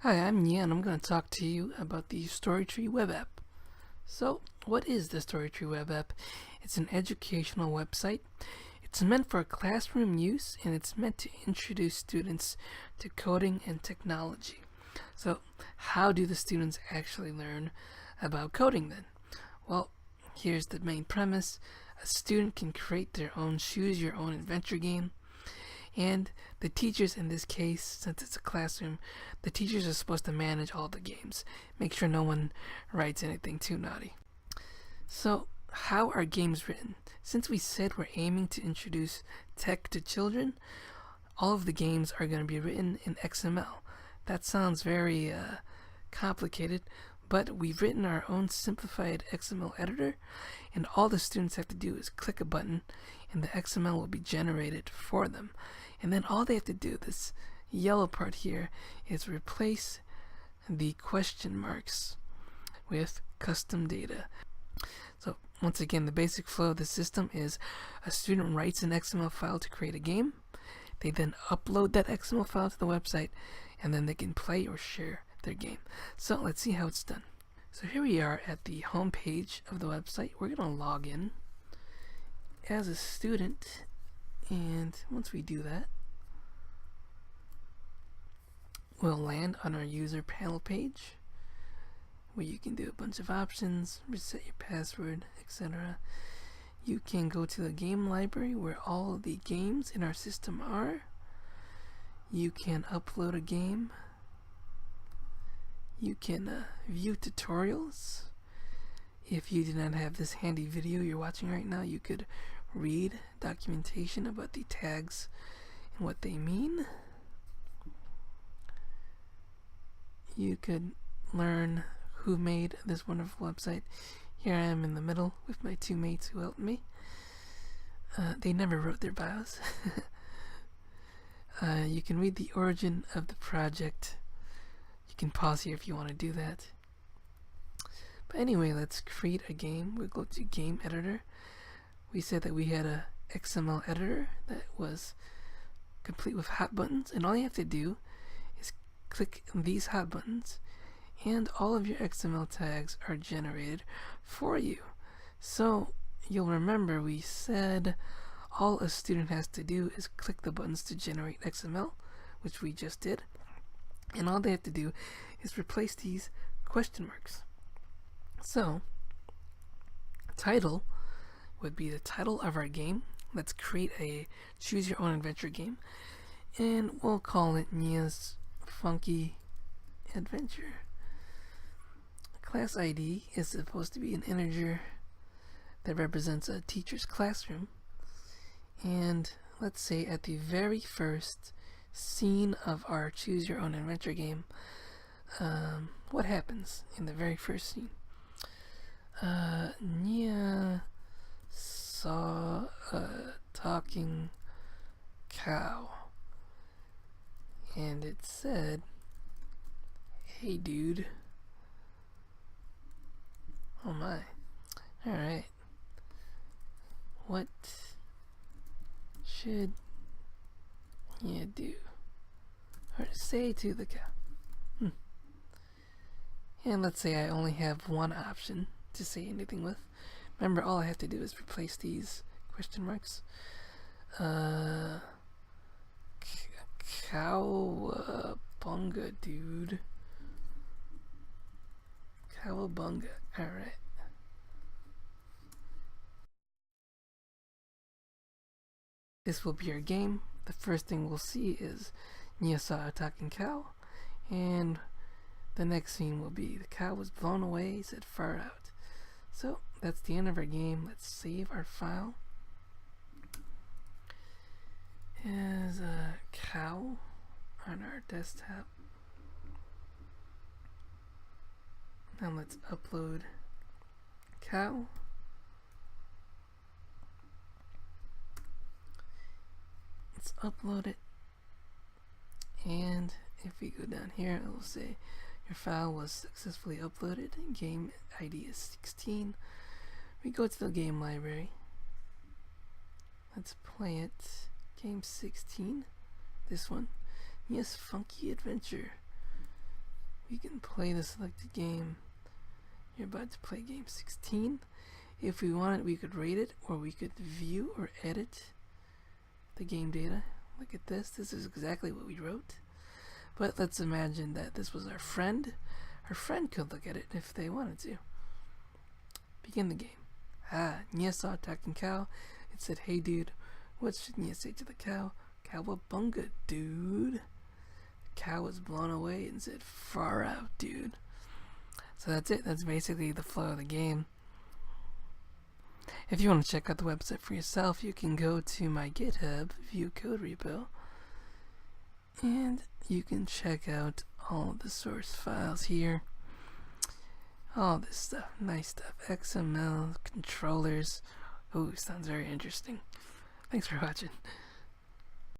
Hi, I'm Nia, and I'm going to talk to you about the StoryTree web app. So, what is the StoryTree web app? It's an educational website. It's meant for classroom use, and it's meant to introduce students to coding and technology. So, how do the students actually learn about coding then? Well, here's the main premise. A student can create their own choose your own adventure game. And the teachers in this case, since it's a classroom, the teachers are supposed to manage all the games. Make sure no one writes anything too naughty. So, how are games written? Since we said we're aiming to introduce tech to children, all of the games are going to be written in XML. That sounds very complicated, but we've written our own simplified XML editor, and all the students have to do is click a button, and the XML will be generated for them. And then all they have to do, this yellow part here, is replace the question marks with custom data. So once again, the basic flow of the system is a student writes an XML file to create a game. They then upload that XML file to the website, and then they can play or share their game. So let's see how it's done. So here we are at the home page of the website. We're going to log in as a student, and once we do that, we'll land on our user panel page where you can do a bunch of options, reset your password, etc. You can go to the game library where all of the games in our system are. You can upload a game. You can view tutorials. If you do not have this handy video you're watching right now, you could read documentation about the tags and what they mean. You could learn who made this wonderful website. Here I am in the middle with my two mates who helped me. They never wrote their bios. You can read the origin of the project. You can pause here if you want to do that. But anyway, let's create a game. We'll go to game editor. We said that we had a XML editor that was complete with hot buttons, and all you have to do is click these hot buttons and all of your XML tags are generated for you. So you'll remember we said all a student has to do is click the buttons to generate XML, which we just did, and all they have to do is replace these question marks. So title would be the title of our game. Let's create a choose your own adventure game, and we'll call it Nia's Funky Adventure. Class ID is supposed to be an integer that represents a teacher's classroom, and let's say at the very first scene of our choose your own adventure game, what happens in the very first scene? Nia saw a talking cow, and it said, "Hey dude." Oh my. Alright. What should you do? Or say to the cow? And let's say I only have one option to say anything with. Remember, all I have to do is replace these question marks. Cowabunga, dude. Cowabunga. Alright. This will be our game. The first thing we'll see is Nia saw a talking cow, and the next scene will be the cow was blown away, said far out. So that's the end of our game. Let's save our file as a cow on our desktop. Now let's upload cow. Let's upload it, and if we go down here, it will say your file was successfully uploaded. Game ID is 16. We go to the game library. Let's play it. Game 16. This one. Yes, Funky Adventure. we can play the selected game. You're about to play game 16. If we wanted, we could rate it, or we could view or edit the game data. Look at this. This is exactly what we wrote. But let's imagine that this was our friend. Our friend could look at it if they wanted to. Begin the game. Nia saw attacking cow. It said, "Hey dude, what should Nia say to the cow?" "Cowabunga, dude." The cow was blown away and said, "Far out, dude." So that's it. That's basically the flow of the game. If you want to check out the website for yourself, you can go to my GitHub, view code repo, and you can check out all the source files here. All this stuff, nice stuff. XML, controllers. Ooh, sounds very interesting. Thanks for watching.